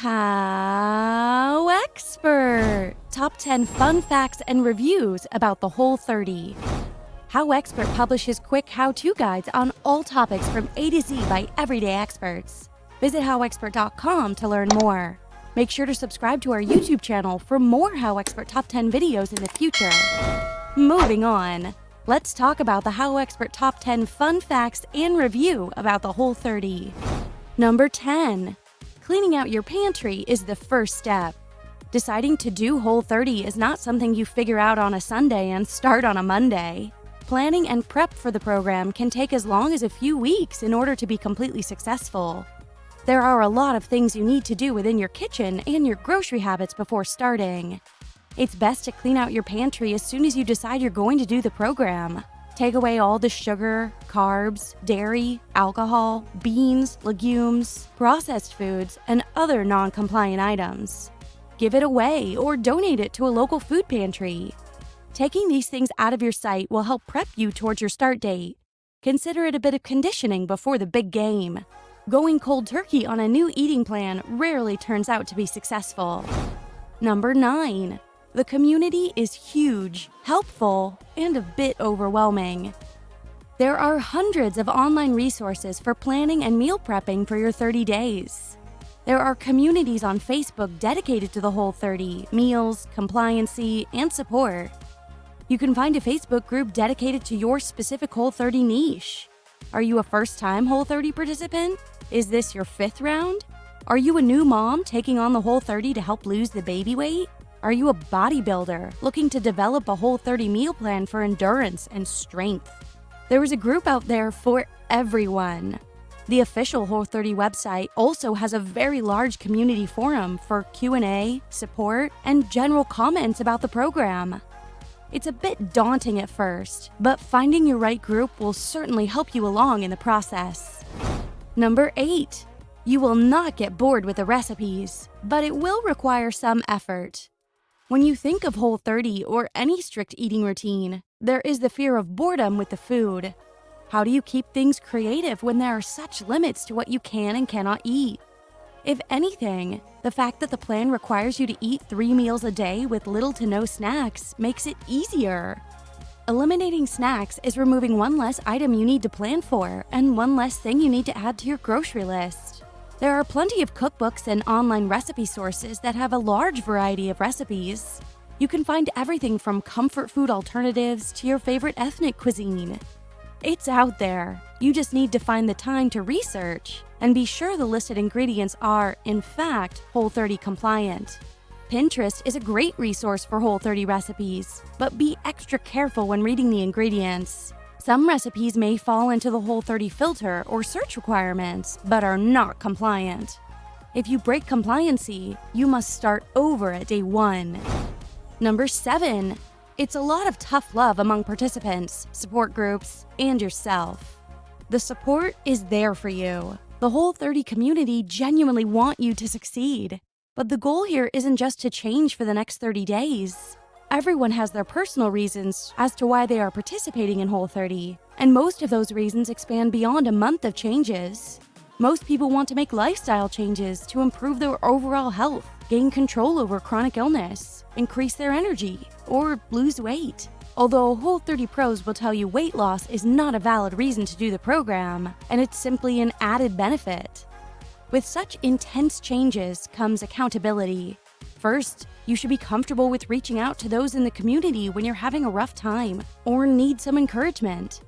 HowExpert! Top 10 fun facts and reviews about the Whole30. HowExpert publishes quick how-to guides on all topics from A to Z by everyday experts. Visit HowExpert.com to learn more. Make sure to subscribe to our YouTube channel for more HowExpert Top 10 videos in the future. Moving on, let's talk about the HowExpert Top 10 fun facts and review about the Whole30. Number 10. Cleaning out your pantry is the first step. Deciding to do Whole30 is not something you figure out on a Sunday and start on a Monday. Planning and prep for the program can take as long as a few weeks in order to be completely successful. There are a lot of things you need to do within your kitchen and your grocery habits before starting. It's best to clean out your pantry as soon as you decide you're going to do the program. Take away all the sugar, carbs, dairy, alcohol, beans, legumes, processed foods, and other non-compliant items. Give it away or donate it to a local food pantry. Taking these things out of your sight will help prep you towards your start date. Consider it a bit of conditioning before the big game. Going cold turkey on a new eating plan rarely turns out to be successful. Number 9. The community is huge, helpful, and a bit overwhelming. There are hundreds of online resources for planning and meal prepping for your 30 days. There are communities on Facebook dedicated to the Whole30, meals, compliancy, and support. You can find a Facebook group dedicated to your specific Whole30 niche. Are you a first-time Whole30 participant? Is this your 5th round? Are you a new mom taking on the Whole30 to help lose the baby weight? Are you a bodybuilder looking to develop a Whole30 meal plan for endurance and strength? There is a group out there for everyone. The official Whole30 website also has a very large community forum for Q&A, support, and general comments about the program. It's a bit daunting at first, but finding your right group will certainly help you along in the process. Number 8. You will not get bored with the recipes, but it will require some effort. When you think of Whole30 or any strict eating routine, there is the fear of boredom with the food. How do you keep things creative when there are such limits to what you can and cannot eat? If anything, the fact that the plan requires you to eat 3 meals a day with little to no snacks makes it easier. Eliminating snacks is removing one less item you need to plan for and one less thing you need to add to your grocery list. There are plenty of cookbooks and online recipe sources that have a large variety of recipes. You can find everything from comfort food alternatives to your favorite ethnic cuisine. It's out there. You just need to find the time to research and be sure the listed ingredients are, in fact, Whole30 compliant. Pinterest is a great resource for Whole30 recipes, but be extra careful when reading the ingredients. Some recipes may fall into the Whole30 filter or search requirements, but are not compliant. If you break compliancy, you must start over at day 1. Number 7. It's a lot of tough love among participants, support groups, and yourself. The support is there for you. The Whole30 community genuinely want you to succeed. But the goal here isn't just to change for the next 30 days. Everyone has their personal reasons as to why they are participating in Whole30, and most of those reasons expand beyond a month of changes. Most people want to make lifestyle changes to improve their overall health, gain control over chronic illness, increase their energy, or lose weight. Although Whole30 pros will tell you weight loss is not a valid reason to do the program, and it's simply an added benefit. With such intense changes comes accountability. First, you should be comfortable with reaching out to those in the community when you're having a rough time or need some encouragement.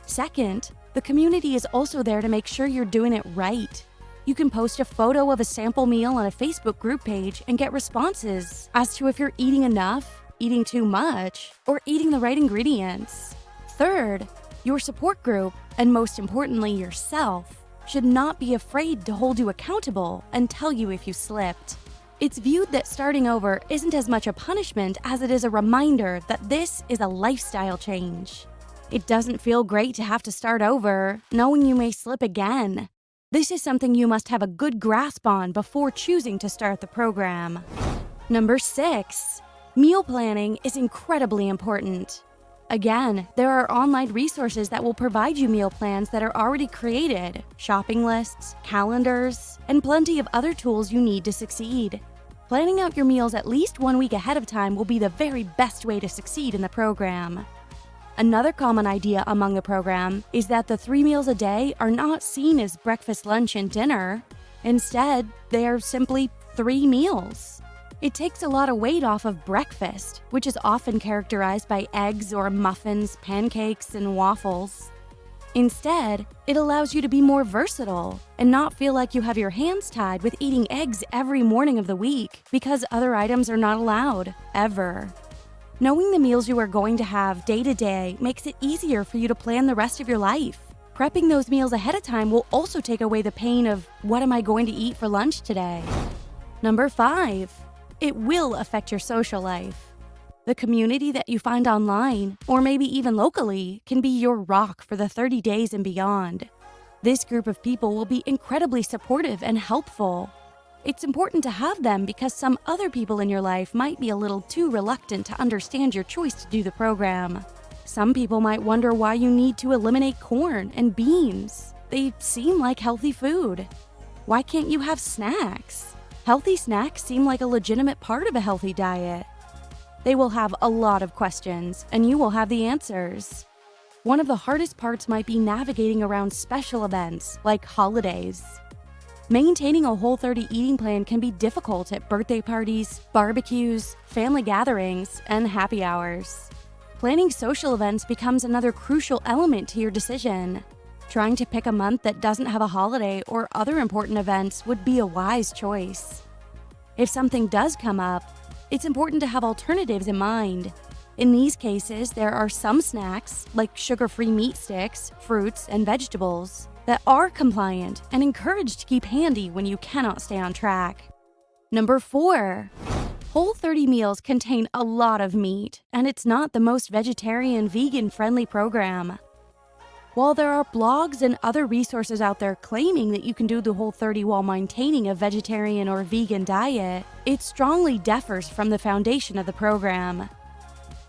Second, the community is also there to make sure you're doing it right. You can post a photo of a sample meal on a Facebook group page and get responses as to if you're eating enough, eating too much, or eating the right ingredients. Third, your support group, and most importantly yourself, should not be afraid to hold you accountable and tell you if you slipped. It's viewed that starting over isn't as much a punishment as it is a reminder that this is a lifestyle change. It doesn't feel great to have to start over, knowing you may slip again. This is something you must have a good grasp on before choosing to start the program. Number 6. Meal planning is incredibly important. Again, there are online resources that will provide you meal plans that are already created, shopping lists, calendars, and plenty of other tools you need to succeed. Planning out your meals at least 1 week ahead of time will be the very best way to succeed in the program. Another common idea among the program is that the 3 meals a day are not seen as breakfast, lunch, and dinner. Instead, they are simply 3 meals. It takes a lot of weight off of breakfast, which is often characterized by eggs or muffins, pancakes, and waffles. Instead, it allows you to be more versatile and not feel like you have your hands tied with eating eggs every morning of the week because other items are not allowed, ever. Knowing the meals you are going to have day to day makes it easier for you to plan the rest of your life. Prepping those meals ahead of time will also take away the pain of, what am I going to eat for lunch today? Number 5, it will affect your social life. The community that you find online, or maybe even locally, can be your rock for the 30 days and beyond. This group of people will be incredibly supportive and helpful. It's important to have them because some other people in your life might be a little too reluctant to understand your choice to do the program. Some people might wonder why you need to eliminate corn and beans. They seem like healthy food. Why can't you have snacks? Healthy snacks seem like a legitimate part of a healthy diet. They will have a lot of questions, and you will have the answers. One of the hardest parts might be navigating around special events, like holidays. Maintaining a Whole30 eating plan can be difficult at birthday parties, barbecues, family gatherings, and happy hours. Planning social events becomes another crucial element to your decision. Trying to pick a month that doesn't have a holiday or other important events would be a wise choice. If something does come up, it's important to have alternatives in mind. In these cases, there are some snacks, like sugar-free meat sticks, fruits, and vegetables, that are compliant and encouraged to keep handy when you cannot stay on track. Number 4, Whole30 meals contain a lot of meat, and it's not the most vegetarian, vegan-friendly program. While there are blogs and other resources out there claiming that you can do the Whole30 while maintaining a vegetarian or vegan diet, it strongly differs from the foundation of the program.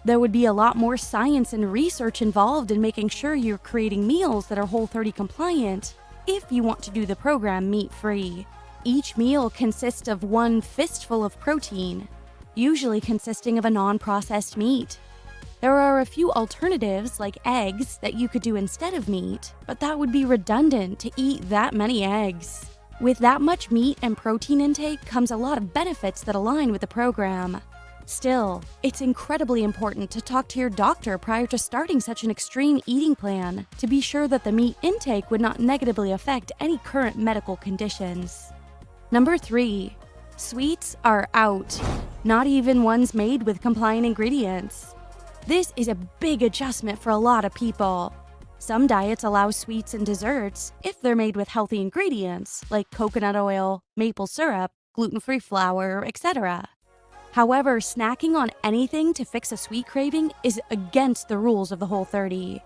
There would be a lot more science and research involved in making sure you're creating meals that are Whole30 compliant if you want to do the program meat-free. Each meal consists of 1 fistful of protein, usually consisting of a non-processed meat. There are a few alternatives like eggs that you could do instead of meat, but that would be redundant to eat that many eggs. With that much meat and protein intake comes a lot of benefits that align with the program. Still, it's incredibly important to talk to your doctor prior to starting such an extreme eating plan to be sure that the meat intake would not negatively affect any current medical conditions. Number 3, sweets are out, not even ones made with compliant ingredients. This is a big adjustment for a lot of people. Some diets allow sweets and desserts if they're made with healthy ingredients like coconut oil, maple syrup, gluten-free flour, etc. However, snacking on anything to fix a sweet craving is against the rules of the Whole30.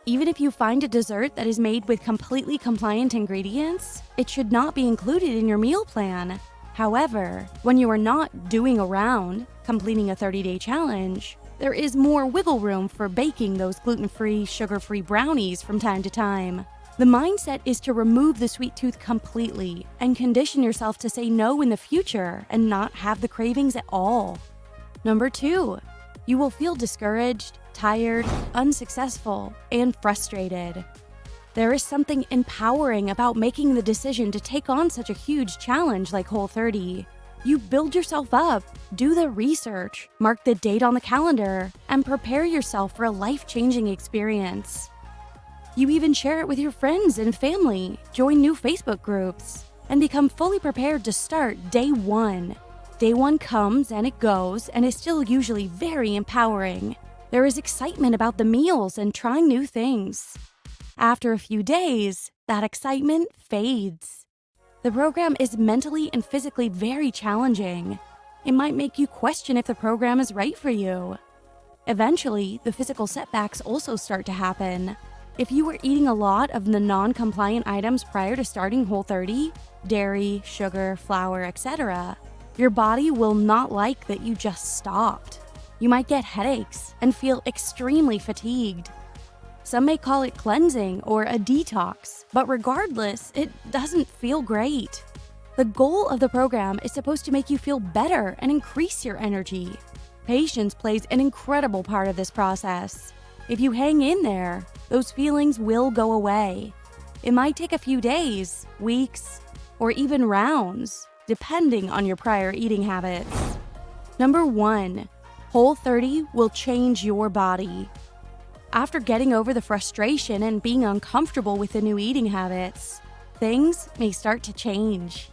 Even if you find a dessert that is made with completely compliant ingredients, it should not be included in your meal plan. However, when you are not doing a round, completing a 30-day challenge, there is more wiggle room for baking those gluten-free, sugar-free brownies from time to time. The mindset is to remove the sweet tooth completely and condition yourself to say no in the future and not have the cravings at all. Number 2, you will feel discouraged, tired, unsuccessful, and frustrated. There is something empowering about making the decision to take on such a huge challenge like Whole30. You build yourself up, do the research, mark the date on the calendar, and prepare yourself for a life-changing experience. You even share it with your friends and family, join new Facebook groups, and become fully prepared to start day 1. Day 1 comes and it goes and is still usually very empowering. There is excitement about the meals and trying new things. After a few days, that excitement fades. The program is mentally and physically very challenging. It might make you question if the program is right for you. Eventually, the physical setbacks also start to happen. If you were eating a lot of the non-compliant items prior to starting Whole30, dairy, sugar, flour, etc., your body will not like that you just stopped. You might get headaches and feel extremely fatigued. Some may call it cleansing or a detox, but regardless, it doesn't feel great. The goal of the program is supposed to make you feel better and increase your energy. Patience plays an incredible part of this process. If you hang in there, those feelings will go away. It might take a few days, weeks, or even rounds, depending on your prior eating habits. Number 1. Whole30 will change your body. After getting over the frustration and being uncomfortable with the new eating habits, things may start to change.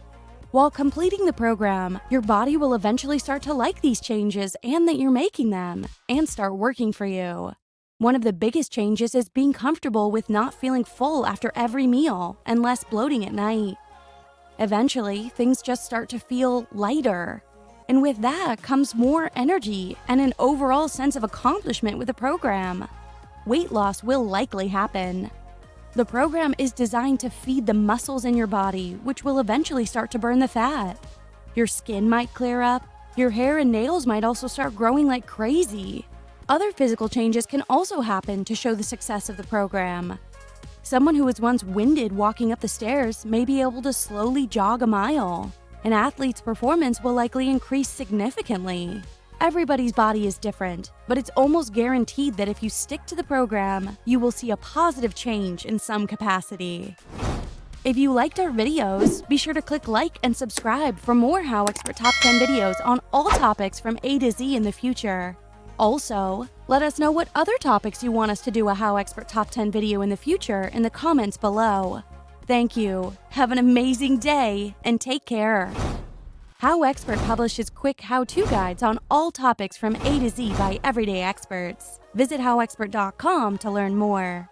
While completing the program, your body will eventually start to like these changes and that you're making them, and start working for you. One of the biggest changes is being comfortable with not feeling full after every meal and less bloating at night. Eventually, things just start to feel lighter. And with that comes more energy and an overall sense of accomplishment with the program. Weight loss will likely happen. The program is designed to feed the muscles in your body, which will eventually start to burn the fat. Your skin might clear up. Your hair and nails might also start growing like crazy. Other physical changes can also happen to show the success of the program. Someone who was once winded walking up the stairs may be able to slowly jog a mile. An athlete's performance will likely increase significantly. Everybody's body is different, but it's almost guaranteed that if you stick to the program, you will see a positive change in some capacity. If you liked our videos, be sure to click like and subscribe for more HowExpert Top 10 videos on all topics from A to Z in the future. Also, let us know what other topics you want us to do a HowExpert Top 10 video in the future in the comments below. Thank you, have an amazing day, and take care. HowExpert publishes quick how-to guides on all topics from A to Z by everyday experts. Visit HowExpert.com to learn more.